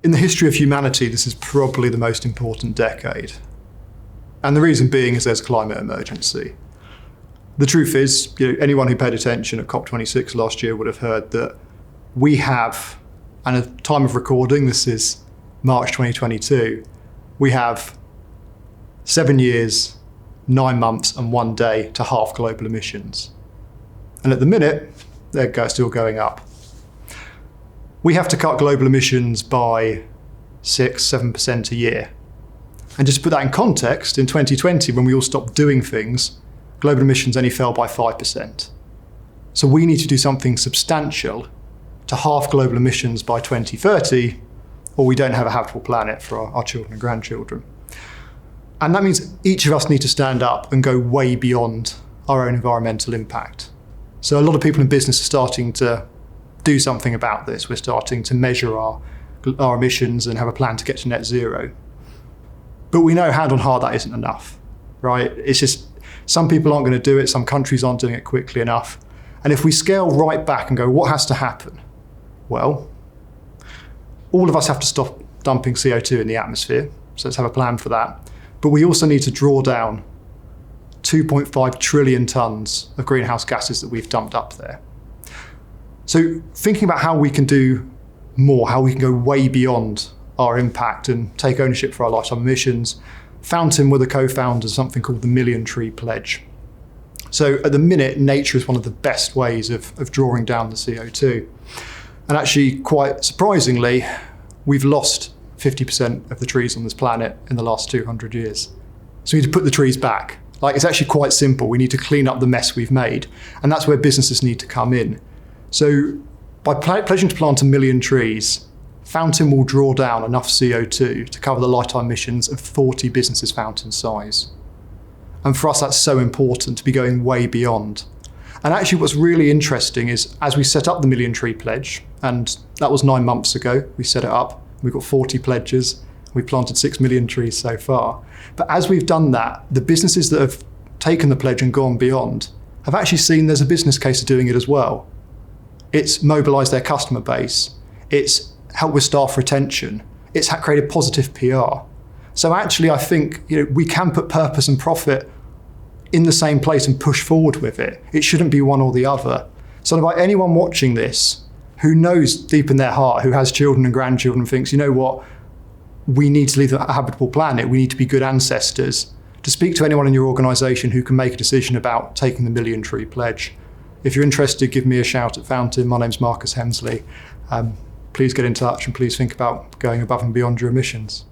In the history of humanity, this is probably the most important decade. And the reason being is there's a climate emergency. The truth is, anyone who paid attention at COP26 last year would have heard that we have, and at the time of recording, this is March 2022, we have 7 years, 9 months and 1 day to halve global emissions. And at the minute, they're still going up. We have to cut global emissions by 6-7% a year. And just to put that in context, in 2020, when we all stopped doing things, global emissions only fell by 5%. So we need to do something substantial to halve global emissions by 2030, or we don't have a habitable planet for our children and grandchildren. And that means each of us need to stand up and go way beyond our own environmental impact. So a lot of people in business are starting to do something about this. We're starting to measure our emissions and have a plan to get to net zero. But we know hand on heart that isn't enough, right? It's just some people aren't going to do it, some countries aren't doing it quickly enough. And if we scale right back and go, what has to happen? Well, all of us have to stop dumping CO2 in the atmosphere, so let's have a plan for that. But we also need to draw down 2.5 trillion tonnes of greenhouse gases that we've dumped up there. So thinking about how we can do more, how we can go way beyond our impact and take ownership for our lifetime emissions, Fountain were the co-founders of something called the Million Tree Pledge. So at the minute, nature is one of the best ways of drawing down the CO2. And actually, quite surprisingly, we've lost 50% of the trees on this planet in the last 200 years. So we need to put the trees back. It's actually quite simple. We need to clean up the mess we've made. And that's where businesses need to come in. So by pledging to plant 1 million trees, Fountain will draw down enough CO2 to cover the lifetime emissions of 40 businesses Fountain size. And for us, that's so important to be going way beyond. And actually what's really interesting is as we set up the Million Tree Pledge, and that was 9 months ago, we set it up, we've got 40 pledges, we've planted 6 million trees so far. But as we've done that, the businesses that have taken the pledge and gone beyond have actually seen there's a business case of doing it as well. It's mobilised their customer base, it's helped with staff retention, it's created positive PR. So actually I think we can put purpose and profit in the same place and push forward with it. It shouldn't be one or the other. So by anyone watching this who knows deep in their heart, who has children and grandchildren, thinks, you know what, we need to leave a habitable planet, we need to be good ancestors, to speak to anyone in your organisation who can make a decision about taking the Million Tree Pledge. If you're interested, give me a shout at Fountain. My name's Marcus Hemsley. Please get in touch and please think about going above and beyond your emissions.